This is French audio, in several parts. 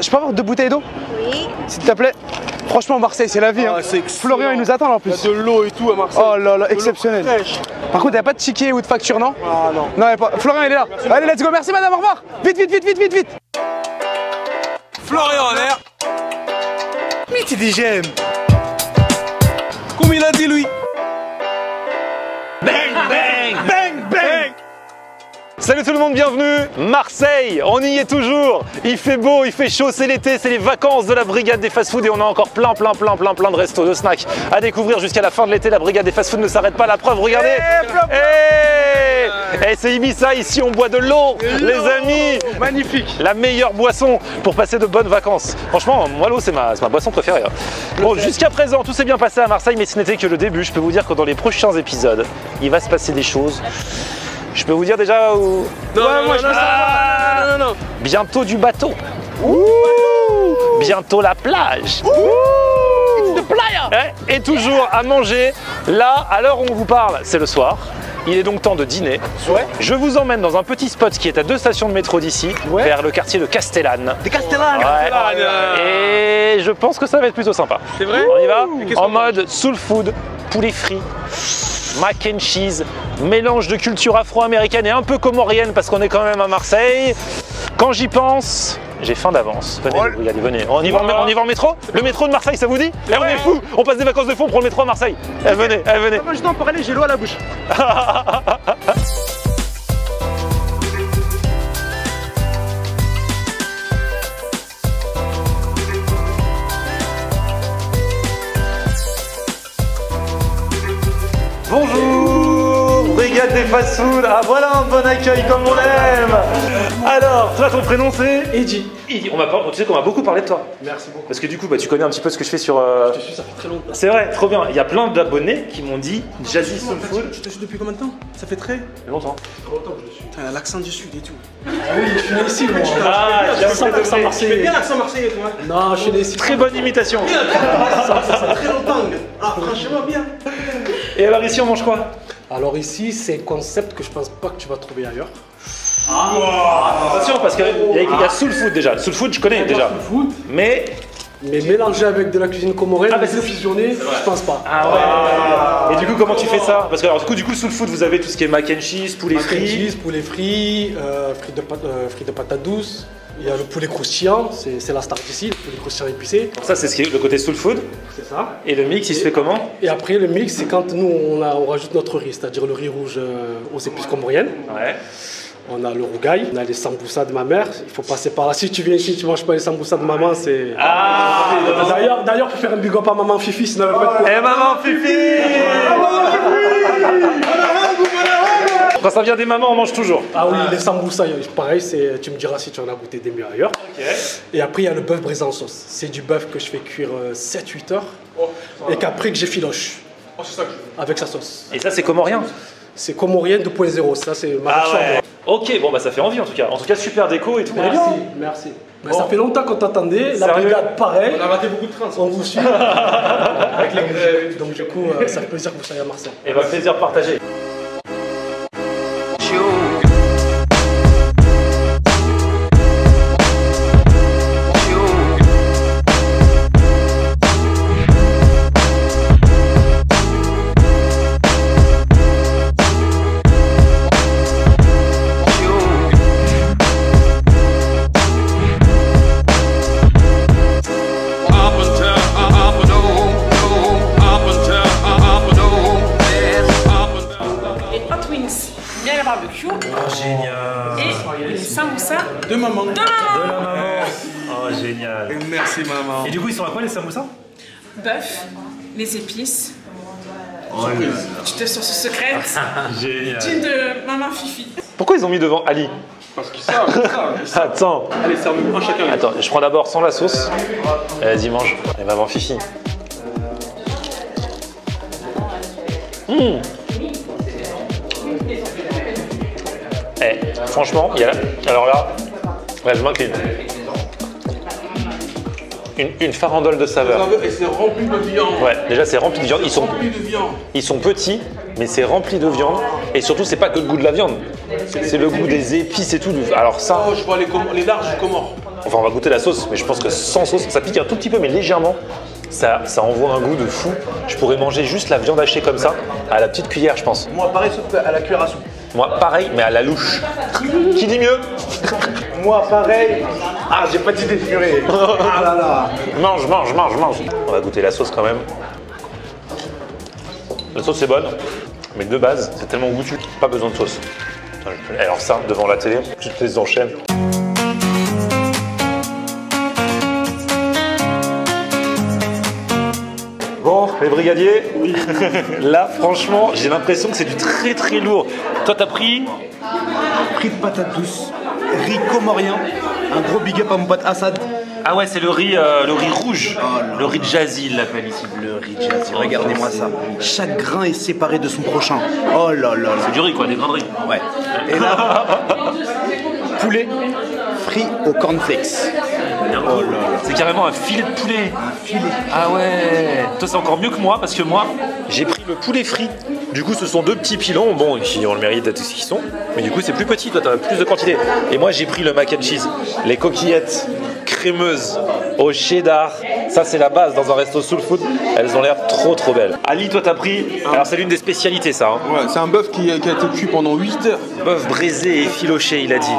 Je peux avoir 2 bouteilles d'eau? Oui. S'il te plaît. Franchement, Marseille, c'est la vie. Ah, hein. Florian, il nous attend là, en plus. Il y a de l'eau et tout à Marseille. Oh là là, exceptionnel. Par contre, il n'y a pas de ticket ou de facture, non? Ah non. Non, il n'y a pas. Florian, il est là. Merci, allez, let's go. Merci, madame. Au revoir. Vite, vite, vite, vite, vite, vite. Florian en l'air. Mais tu dis j'aime. Comme il a dit lui. Bang, bang, bang, bang. Salut tout le monde, bienvenue. Marseille, on y est toujours. Il fait beau, il fait chaud, c'est l'été, c'est les vacances de la brigade des fast-food et on a encore plein de restos, de snacks à découvrir jusqu'à la fin de l'été. La brigade des fast-food ne s'arrête pas, la preuve, regardez. Et c'est Ibiza, ici on boit de l'eau, les amis. Magnifique. La meilleure boisson pour passer de bonnes vacances. Franchement, moi l'eau c'est ma boisson préférée. Bon, jusqu'à présent, tout s'est bien passé à Marseille, mais ce n'était que le début. Je peux vous dire que dans les prochains épisodes, il va se passer des choses. Je peux vous dire déjà où... Non, non. Bientôt du bateau. Ouh. Bientôt la plage. Et toujours à manger. Là, à l'heure où on vous parle, c'est le soir. Il est donc temps de dîner. Ouais. Je vous emmène dans un petit spot qui est à 2 stations de métro d'ici, vers le quartier de Castellane. Des Castellane. Et je pense que ça va être plutôt sympa. C'est vrai? On y va? Qu'est-ce En qu'on mode soul food, poulet frit, mac and cheese, mélange de culture afro-américaine et un peu comorienne parce qu'on est quand même à Marseille. Quand j'y pense, j'ai faim d'avance. Venez, regardez, venez. On y va en métro? Le métro de Marseille, ça vous dit? On est fou. On passe des vacances de fou, on prend le métro à Marseille. Venez, venez. Moi, je t'en parlais, j'ai l'eau à la bouche. Bonjour, brigade des fast-food. Ah voilà un bon accueil comme on aime. Alors, toi ton prénom c'est Eddy. Tu sais qu'on m'a beaucoup parlé de toi. Merci beaucoup. Parce que du coup, tu connais un petit peu ce que je fais sur... Je te suis, ça fait très longtemps. C'est vrai, trop bien. Il y a plein d'abonnés qui m'ont dit Jazzy Soul Food. Je te suis depuis combien de temps? Ça fait très Longtemps. Longtemps que je le suis. T'as l'accent du sud et tout. Ah oui, je suis né ici, moi. Ah, j'ai Ça, l'accent marseillais. Bien l'accent marseillais toi. Non, je suis né ici. Très bonne imitation. Ça fait très longtemps. Ah franchement bien. Et alors ici on mange quoi? Alors ici, c'est un concept que je pense pas que tu vas trouver ailleurs. Attention parce qu'il y a Soul Food déjà. Soul Food je connais déjà. Food, Mais... mélangé avec de la cuisine comorienne, Ah, bah, mais c'est fusionné, je pense pas. Ah ouais. Et du coup comment tu fais ça? Parce que alors, du coup Soul Food vous avez tout ce qui est mac and cheese, poulet Mac and frit. cheese, poulet frit, frites de patates douces. Il y a le poulet croustillant, c'est la star d'ici, le poulet croustillant épicé. Ça c'est le côté Soul Food. C'est ça. Et le mix il se fait comment? Et après, le mix, c'est quand nous, on rajoute notre riz, c'est-à-dire le riz rouge aux épices comoriennes. Ouais. On a le rougail, on a les samboussas de ma mère. Il faut passer par là. Si tu viens ici, tu manges pas les samboussas de maman, c'est... Ah. D'ailleurs, pour faire un big up à maman Fifi, sinon elle va pas être... Eh maman Fifi! Quand ça vient des mamans, on mange toujours. Ah oui, les samboussas, pareil, tu me diras si tu en as goûté des mieux ailleurs. Ok. Et après, il y a le bœuf braisé en sauce. C'est du bœuf que je fais cuire 7-8 heures et qu'après que j'effiloche avec sa sauce. Et ça c'est comorien. C'est comorien 2.0, ça c'est ma version. ouais. Ok, bon bah ça fait envie en tout cas. En tout cas super déco et tout. Merci. Mais Bon. ça fait longtemps qu'on t'attendait, la Sérieux? brigade pareil, On a raté beaucoup de trains. on vous suit. Avec les grèves. Donc du coup, ça fait plaisir que vous soyez à Marseille. Et bah plaisir partagé. Les hot wings, bien le barbecue. Génial. Et les samoussas De maman. de maman. Oh génial. Merci maman. Et du coup ils sont à quoi les samoussas? Bœuf, les épices, Oh, petite sauce secrète, génial. jean de maman Fifi. Pourquoi ils ont mis devant Ali? Parce que ça. Attends. Allez, serve-nous un chacun. Attends, je prends d'abord sans la sauce. Vas-y mange. Et maman Fifi. Franchement, il y a... Alors là, je m'incline. Une farandole de saveurs. Et c'est rempli de viande. Ouais, déjà c'est rempli de viande. Rempli de viande. Ils sont petits, mais c'est rempli de viande. Et surtout, c'est pas que le goût de la viande. C'est le goût des épices et tout. Alors ça, Oh, je vois les larges du Comore. Enfin, on va goûter la sauce, mais je pense que sans sauce, ça pique un tout petit peu, mais légèrement. Ça envoie un goût de fou. Je pourrais manger juste la viande hachée comme ça, à la petite cuillère, je pense. Moi, pareil, sauf à la cuillère à soupe. Moi, pareil, mais à la louche. Qui dit mieux? Moi, pareil. Ah, j'ai pas d'idée, purée. Ah là là. Mange, mange, mange, mange. On va goûter la sauce quand même. La sauce est bonne, mais de base, c'est tellement goûtu, pas besoin de sauce. Alors ça, devant la télé, tu te les enchaînes. Bon, les brigadiers, oui. Là, franchement, j'ai l'impression que c'est du très très lourd. Toi, t'as pris Riz de patates douces, riz comorien, un gros big up à mon pote Assad. Ah ouais, c'est le riz rouge. Le riz de Jazzy, il l'appelle ici. Le riz jazzy, regardez-moi ça. Chaque grain est séparé de son prochain. Oh là là là. C'est du riz quoi, des grains de riz. Ouais. Et là, poulet frit au cornflakes. Oh là là. C'est carrément un filet de poulet. Un filet. Ah ouais. Toi, c'est encore mieux que moi parce que moi, j'ai pris le poulet frit. Du coup, ce sont deux petits pilons, bon, qui ont le mérite d'être ce qu'ils sont, mais du coup, c'est plus petit, toi, t'as plus de quantité. Et moi, j'ai pris le mac and cheese, les coquillettes crémeuses au cheddar. Ça, c'est la base dans un resto soul food. Elles ont l'air trop, trop belles. Ali, toi, t'as pris. Alors, c'est l'une des spécialités, ça. Hein. Ouais, c'est un bœuf qui a été cuit pendant 8 heures. Bœuf braisé et filoché, il a dit.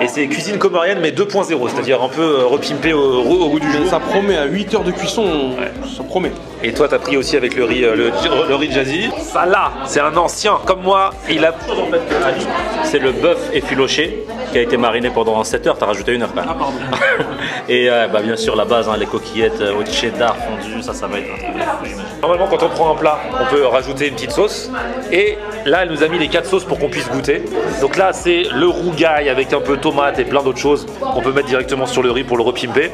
Et c'est cuisine comorienne, mais 2.0, c'est-à-dire un peu repimpé au goût du jour. Ça promet à 8 heures de cuisson, ça promet. Et toi, t'as pris aussi avec le riz Jazzy. Ça là, c'est un ancien. Comme moi, il a. C'est le bœuf effiloché qui a été mariné pendant 7 heures. T'as rajouté 1 heure quand même. Ah, pardon. Et bah, bien sûr, la base, hein, les coquillettes au cheddar fondu, ça va être un truc. Normalement, quand on prend un plat, on peut rajouter une petite sauce. Et là, elle nous a mis les 4 sauces pour qu'on puisse goûter. Donc là, c'est le rougail avec un peu de tomate et plein d'autres choses qu'on peut mettre directement sur le riz pour le repimper.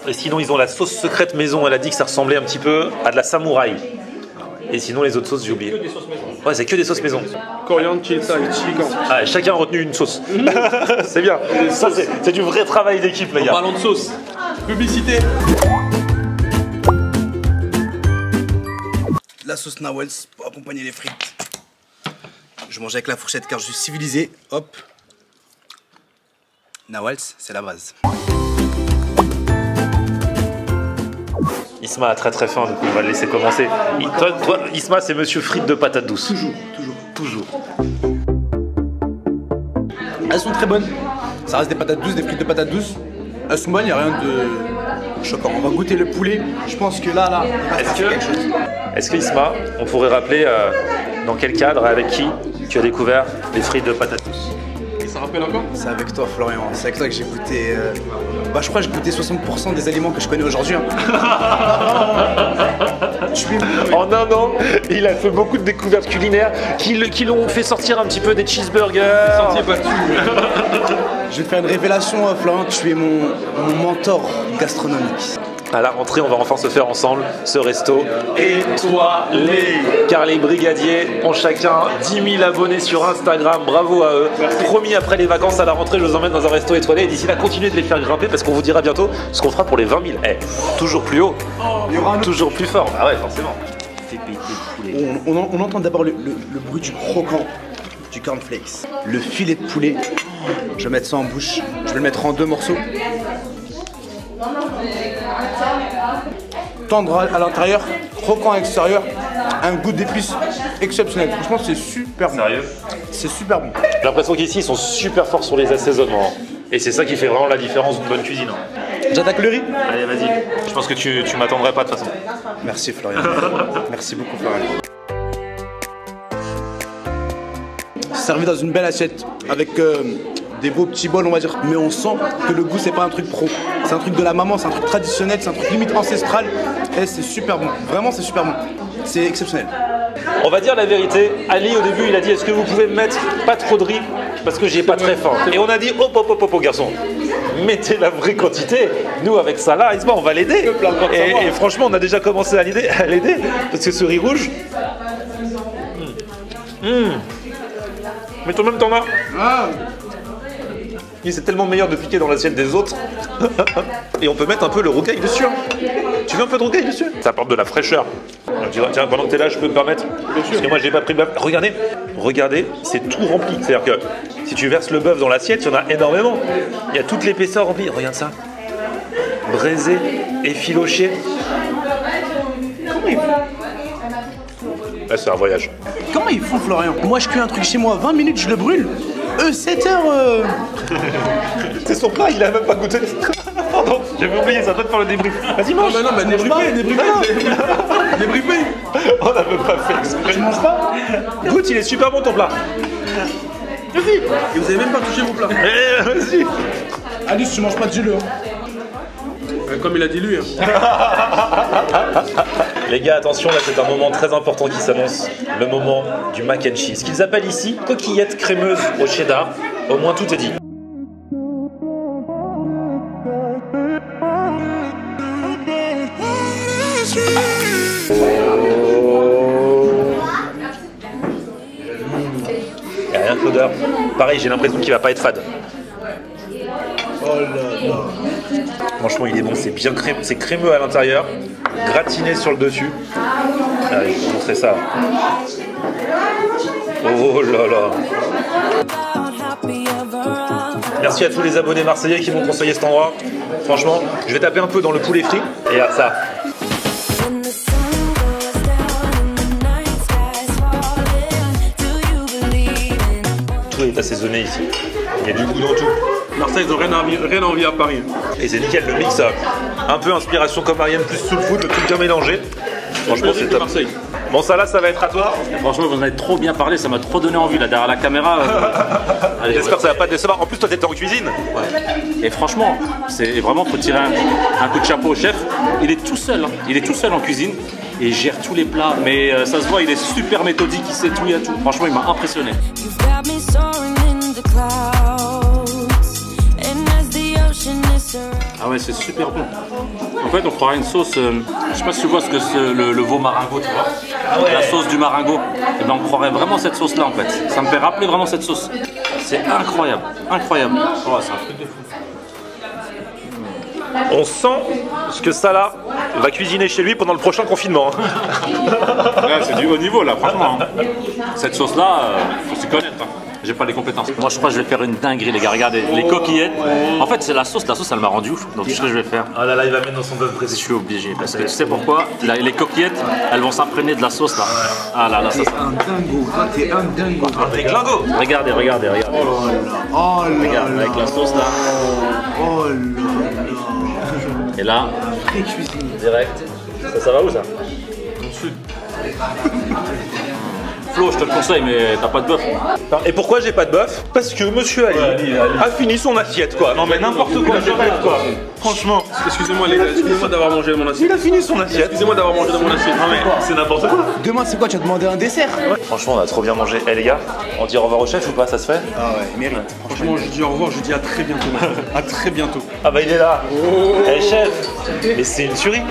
Et sinon, ils ont la sauce secrète maison. Elle a dit que ça ressemblait un petit peu à de la samouraï. Et sinon, les autres sauces, j'ai oublié. Ouais, c'est que des sauces maison. Coriandre, chili con. Ah, chacun a retenu une sauce. C'est bien. Ça, c'est du vrai travail d'équipe, les gars. En parlant de sauce, publicité. La sauce Nawels pour accompagner les frites. Je mange avec la fourchette car je suis civilisé. Hop. Nawels, c'est la base. Isma a très très faim, donc on va le laisser commencer. Toi, Isma, c'est monsieur frites de patates douces. Toujours. Elles sont très bonnes. Ça reste des patates douces, des frites de patates douces. Elles sont bonnes, il n'y a rien de choquant. On va goûter le poulet. Je pense que là, Est-ce que Isma, on pourrait rappeler dans quel cadre, avec qui tu as découvert les frites de patates douces? Ça rappelle encore? c'est avec toi, Florian. C'est avec toi que j'ai goûté. Bah, je crois que j'ai goûté 60% des aliments que je connais aujourd'hui. Hein. En un an, il a fait beaucoup de découvertes culinaires qui l'ont fait sortir un petit peu des cheeseburgers. Sentier battu. Je vais te faire une révélation, Florian. Tu es mon mentor gastronomique. À la rentrée, on va enfin se faire ensemble ce resto étoilé. Car les brigadiers ont chacun 10 000 abonnés sur Instagram. Bravo à eux. Promis, après les vacances à la rentrée, je vous emmène dans un resto étoilé. Et d'ici là, continuez de les faire grimper parce qu'on vous dira bientôt ce qu'on fera pour les 20 000. Toujours plus haut, toujours plus fort. Ah ouais, forcément. On entend d'abord le bruit du croquant du cornflakes. Le filet de poulet. Je vais mettre ça en bouche. Je vais le mettre en 2 morceaux. Tendre à l'intérieur, croquant à l'extérieur, un goût d'épices exceptionnel. Franchement, c'est super bon. Sérieux? C'est super bon. J'ai l'impression qu'ici, ils sont super forts sur les assaisonnements. Et c'est ça qui fait vraiment la différence d'une bonne cuisine. J'attaque le riz. Allez, vas-y. Je pense que tu m'attendrais pas de toute façon. Merci Florian. Merci beaucoup Florian. Servi dans une belle assiette avec des beaux petits bols, on va dire. Mais on sent que le goût, c'est pas un truc pro. C'est un truc de la maman, c'est un truc traditionnel, c'est un truc limite ancestral. Et c'est super bon. Vraiment, c'est super bon. C'est exceptionnel. On va dire la vérité. Ali, au début, il a dit est-ce que vous pouvez me mettre pas trop de riz parce que j'ai pas très faim. Et on a dit hop, garçon. Mettez la vraie quantité. Nous, avec ça là, on va l'aider. Et franchement, on a déjà commencé à l'aider parce que ce riz rouge. Mais toi-même, t'en as. C'est tellement meilleur de piquer dans l'assiette des autres. Et on peut mettre un peu le rougail dessus. Tu veux un peu de rougail dessus? Ça apporte de la fraîcheur. Tiens, pendant que t'es là, je peux me permettre. Parce que moi, j'ai pas pris de bœuf. Regardez, c'est tout rempli. C'est-à-dire que si tu verses le bœuf dans l'assiette, il y en a énormément. Il y a toute l'épaisseur remplie. Regarde ça. braisé, effiloché. Comment ils font? Ouais, c'est un voyage. Comment ils font, Florian? Moi, je cuis un truc chez moi, 20 minutes, je le brûle. Eux, 7 heures. C'est son plat, il a même pas goûté. Pardon, j'avais oublié, ça doit te faire le débrief. Vas-y, mange. Non, mais débriefé. Débriefé. On n'a même pas fait exprès. Tu manges pas? Goûte, il est super bon ton plat. Vas-y. Et vous avez même pas touché mon plat. Vas-y. Alice, tu manges pas, dis-le. Comme il a dit lui. Les gars, attention, là c'est un moment très important qui s'annonce, le moment du mac and cheese, qu'ils appellent ici coquillette crémeuse au cheddar. Au moins tout est dit. Il n'y a rien que l'odeur. Pareil, j'ai l'impression qu'il va pas être fade. Oh là là. Franchement, il est bon, c'est bien crémeux, c'est crémeux à l'intérieur, gratiné sur le dessus. Allez, je vais vous montrer ça. Oh là là. Merci à tous les abonnés marseillais qui m'ont conseillé cet endroit. Franchement, je vais taper un peu dans le poulet frit et regarde ça. Tout est assaisonné ici. Il y a du goût dans tout. Marseille, ils n'ont rien à envier à Paris. Et c'est nickel, le mix, un peu inspiration comme Ariane, plus soul food, le truc bien mélangé. Franchement, c'est top. Marseille. Bon, ça là, ça va être à toi. Franchement, vous en avez trop bien parlé, ça m'a trop donné envie là derrière la caméra. Allez, J'espère que ça va pas te décevoir. En plus, toi, t'étais en cuisine. Et franchement, c'est vraiment, faut tirer un coup de chapeau au chef. Il est tout seul, hein. Il est tout seul en cuisine et il gère tous les plats. Mais ça se voit, il est super méthodique, il sait tout, il y a tout. Franchement, il m'a impressionné. Ah ouais, c'est super bon. En fait, on croirait une sauce. Je sais pas si tu vois ce que c'est le veau maringot, tu vois. La sauce du maringot. Et ben, on croirait vraiment cette sauce-là en fait. Ça me fait rappeler vraiment cette sauce. C'est incroyable, incroyable. Oh, c'est un truc de fou. On sent ce que Salah va cuisiner chez lui pendant le prochain confinement. Là, c'est du haut niveau là, franchement. Hein. Cette sauce-là, faut s'y connaître. Hein. J'ai pas les compétences. Moi, je crois que je vais faire une dinguerie, les gars. Regardez, les coquillettes. En fait, c'est la sauce, elle m'a rendu ouf. Donc, tu sais ce que je vais faire. Ah là là, il va mettre dans son bœuf Je braisé. suis obligé. Parce que tu sais pourquoi? Les coquillettes, elles vont s'imprégner de la sauce là. Ah là là, ça. Un dingo. Toi, t'es un dingo. Avec lingot. Regardez. Oh là là. Oh là Regarde, là. avec la sauce là. Oh là là. Et là, Très cuisinier. direct. Ça va où ça? Flo, je te le conseille, mais t'as pas de bœuf. Et pourquoi j'ai pas de bœuf? Parce que Monsieur Ali a fini son assiette, quoi. Non mais n'importe quoi, je rêve, quoi. Franchement, Excusez-moi les gars, excusez-moi d'avoir mangé de mon assiette. il a fini son assiette. Excusez-moi d'avoir mangé de mon assiette. Non mais C'est n'importe quoi. Demain, c'est quoi? Tu vas demander un dessert? Franchement, on a trop bien mangé. Eh les gars, on dit au revoir au chef ou pas? Ça se fait? Ah ouais, mérite. franchement, je dis au revoir, je dis à très bientôt. À très bientôt. Ah bah il est là. Eh chef, mais c'est une tuerie.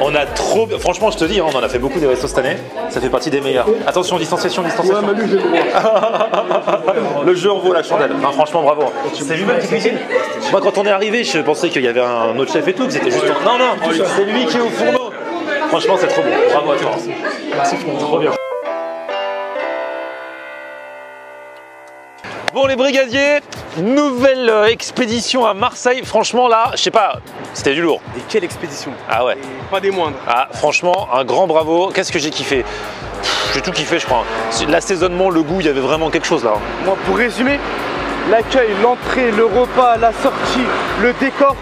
On a trop... Franchement, je te dis, hein, on en a fait beaucoup des restos cette année. Ça fait partie des meilleurs. Attention, distanciation. Le jeu en vaut la chandelle. Non, franchement, bravo. C'est lui-même qui cuisine. Moi, quand on est arrivé, je pensais qu'il y avait un autre chef et tout, que c'était juste... Non, c'est lui qui est au fourneau. Franchement, c'est trop bon. Bravo à toi. Merci, trop bien. Bon les brigadiers, nouvelle expédition à Marseille. Franchement là, je sais pas, c'était du lourd. Et quelle expédition. Ah ouais. Pas des moindres. Ah franchement, un grand bravo. Qu'est-ce que j'ai kiffé? J'ai tout kiffé je crois. L'assaisonnement, le goût, il y avait vraiment quelque chose là. Moi, pour résumer, l'accueil, l'entrée, le repas, la sortie, le décor,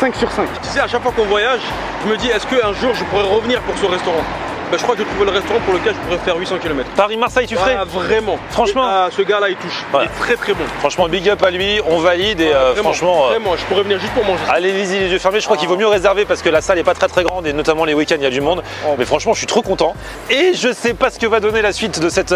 5 sur 5. Tu sais, à chaque fois qu'on voyage, je me dis, est-ce qu'un jour je pourrais revenir pour ce restaurant? Ben, je crois que j'ai trouvé le restaurant pour lequel je pourrais faire 800 km. Paris-Marseille, tu ferais? Ah, vraiment. Franchement. Ce gars-là, il touche. Ouais. Il est très très bon. Franchement, big up à lui, on valide et Vraiment, franchement... Vraiment, je pourrais venir juste pour manger. Allez-y les yeux fermés, je crois qu'il vaut mieux réserver parce que la salle n'est pas très grande et notamment les week-ends il y a du monde. Mais franchement je suis trop content et je sais pas ce que va donner la suite de cette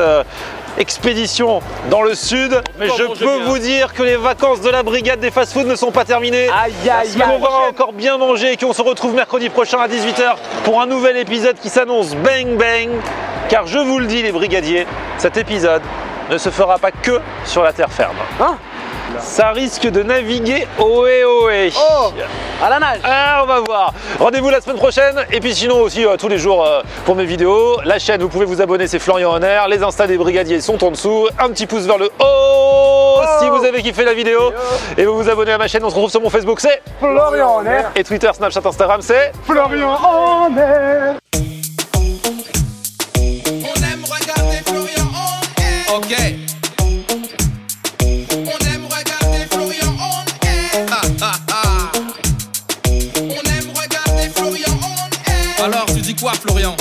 expédition dans le sud. Mais je peux vous dire que les vacances de la brigade des fast-food ne sont pas terminées. On va encore bien manger et qu'on se retrouve mercredi prochain à 18 h pour un nouvel épisode qui s'annonce bang bang. Car je vous le dis les brigadiers, cet épisode ne se fera pas que sur la terre ferme. Hein? Ça risque de naviguer ohé ohé. Oh, à la nage. Ah, on va voir. Rendez-vous la semaine prochaine. Et puis sinon aussi tous les jours pour mes vidéos. La chaîne, vous pouvez vous abonner, c'est Florian Honner. Les Insta des brigadiers sont en dessous. Un petit pouce vers le haut si vous avez kiffé la vidéo. Et vous vous abonnez à ma chaîne. On se retrouve sur mon Facebook, c'est Florian Honner. Et Twitter, Snapchat, Instagram, c'est Florian Honner. On aime regarder Florian Honner. Ok. On aime regarder Florian Honner. On aime regarder Florian Honner. Alors tu dis quoi Florian?